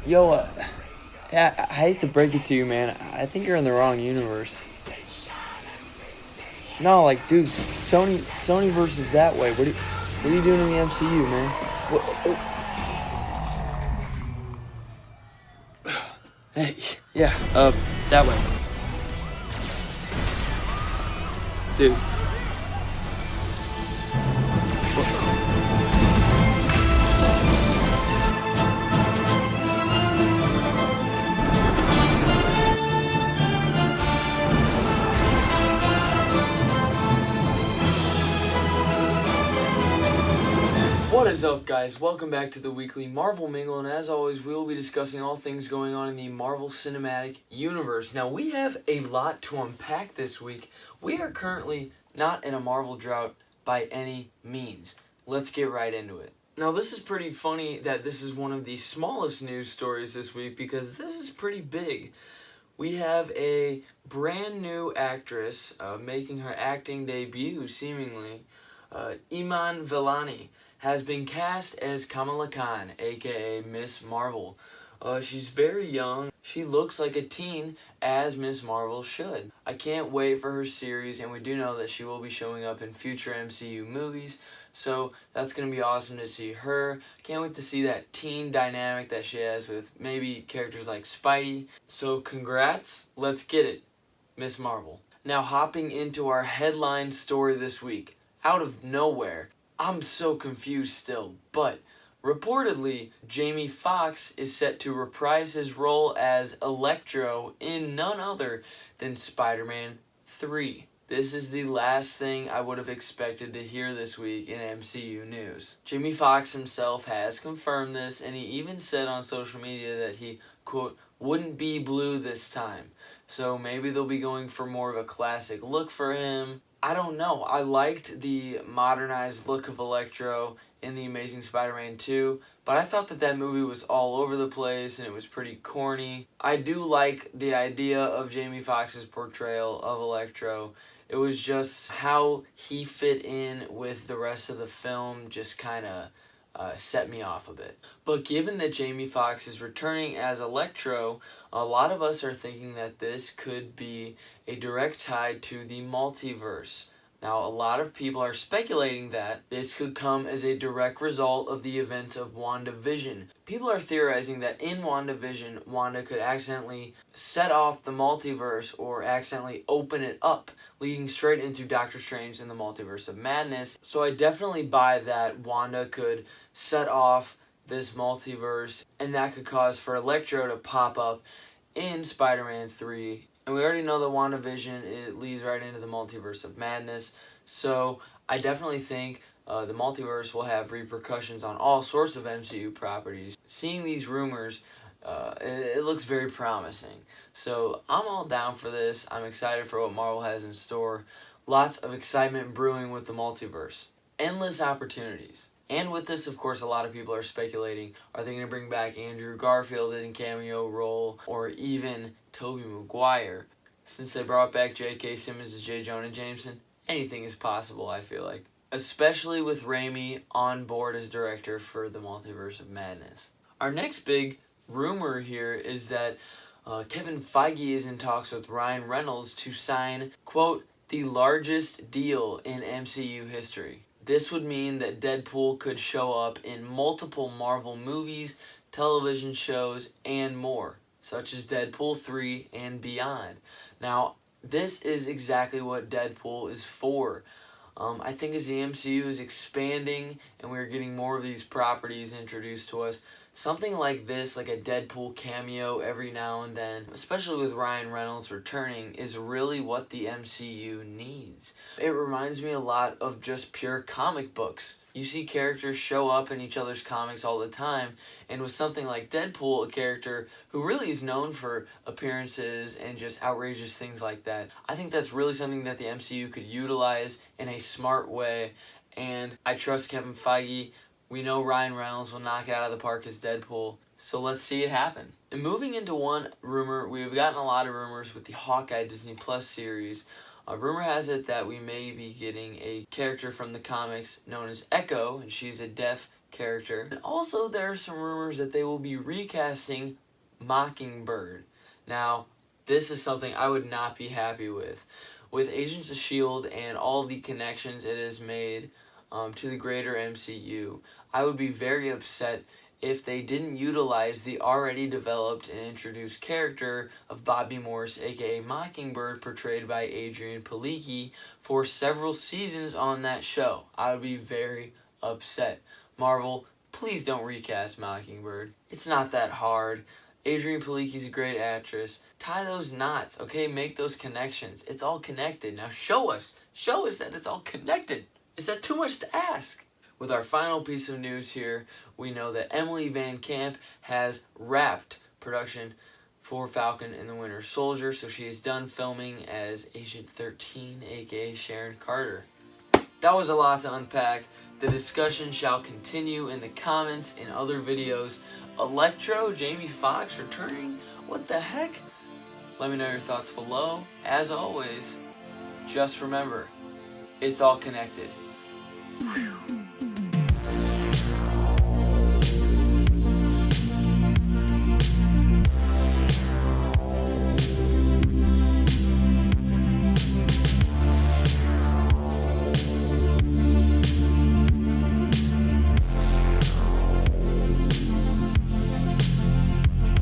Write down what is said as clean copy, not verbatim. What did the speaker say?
Yo, yeah, I hate to break it to you, man. I think you're in the wrong universe. No, like, dude, Sony versus that way. What are you doing in the MCU, man? What, hey, yeah, that way, dude. What is up, guys? Welcome back to the weekly Marvel Mingle, and as always, we will be discussing all things going on in the Marvel Cinematic Universe. Now, we have a lot to unpack this week. We are currently not in a Marvel drought by any means. Let's get right into it. Now, this is pretty funny that this is one of the smallest news stories this week because this is pretty big. We have a brand new actress making her acting debut, seemingly. Iman Vellani has been cast as Kamala Khan, aka Miss Marvel. She's very young. She looks like a teen, as Miss Marvel should. I can't wait for her series, and we do know that she will be showing up in future MCU movies, so that's going to be awesome to see her. Can't wait to see that teen dynamic that she has with maybe characters like Spidey. So congrats, let's get it, Miss Marvel. Now hopping into our headline story this week. Out of nowhere, I'm so confused still, but reportedly, Jamie Foxx is set to reprise his role as Electro in none other than Spider-Man 3. This is the last thing I would have expected to hear this week in MCU news. Jamie Foxx himself has confirmed this, and he even said on social media that he, quote, wouldn't be blue this time. So maybe they'll be going for more of a classic look for him. I don't know. I liked the modernized look of Electro in The Amazing Spider-Man 2, but I thought that movie was all over the place and it was pretty corny. I do like the idea of Jamie Foxx's portrayal of Electro. It was just how he fit in with the rest of the film just kind of set me off a bit. But given that Jamie Foxx is returning as Electro, a lot of us are thinking that this could be a direct tie to the multiverse. Now, a lot of people are speculating that this could come as a direct result of the events of WandaVision. People are theorizing that in WandaVision, Wanda could accidentally set off the multiverse or accidentally open it up, leading straight into Doctor Strange and the Multiverse of Madness. So I definitely buy that Wanda could set off this multiverse, and that could cause for Electro to pop up in Spider-Man 3. And we already know that WandaVision, it leads right into the Multiverse of Madness. So I definitely think the multiverse will have repercussions on all sorts of MCU properties. Seeing these rumors, it looks very promising. So I'm all down for this. I'm excited for what Marvel has in store. Lots of excitement brewing with the multiverse. Endless opportunities. And with this, of course, a lot of people are speculating, are they going to bring back Andrew Garfield in a cameo role, or even Tobey Maguire? Since they brought back J.K. Simmons as J. Jonah Jameson, anything is possible, I feel like. Especially with Raimi on board as director for the Multiverse of Madness. Our next big rumor here is that Kevin Feige is in talks with Ryan Reynolds to sign, quote, the largest deal in MCU history. This would mean that Deadpool could show up in multiple Marvel movies, television shows, and more, such as Deadpool 3 and beyond. Now, this is exactly what Deadpool is for. I think as the MCU is expanding and we're getting more of these properties introduced to us, something like this, like a Deadpool cameo every now and then, especially with Ryan Reynolds returning, is really what the MCU needs. It reminds me a lot of just pure comic books. You see characters show up in each other's comics all the time, and with something like Deadpool, a character who really is known for appearances and just outrageous things like that, I think that's really something that the MCU could utilize in a smart way, and I trust Kevin Feige. We know Ryan Reynolds will knock it out of the park as Deadpool, so let's see it happen. And moving into one rumor, we've gotten a lot of rumors with the Hawkeye Disney Plus series. Rumor has it that we may be getting a character from the comics known as Echo, and she's a deaf character. And also there are some rumors that they will be recasting Mockingbird. Now, this is something I would not be happy with. With Agents of S.H.I.E.L.D. and all the connections it has made to the greater MCU, I would be very upset if they didn't utilize the already developed and introduced character of Bobby Morse, aka Mockingbird, portrayed by Adrian Palicki, for several seasons on that show. I would be very upset. Marvel, please don't recast Mockingbird. It's not that hard. Adrian Palicki's a great actress. Tie those knots, okay? Make those connections. It's all connected. Now show us that it's all connected. Is that too much to ask? With our final piece of news here, we know that Emily Van Camp has wrapped production for Falcon and the Winter Soldier, so she is done filming as Agent 13, aka Sharon Carter. That was a lot to unpack. The discussion shall continue in the comments in other videos. Electro, Jamie Foxx returning? What the heck? Let me know your thoughts below. As always, just remember, it's all connected.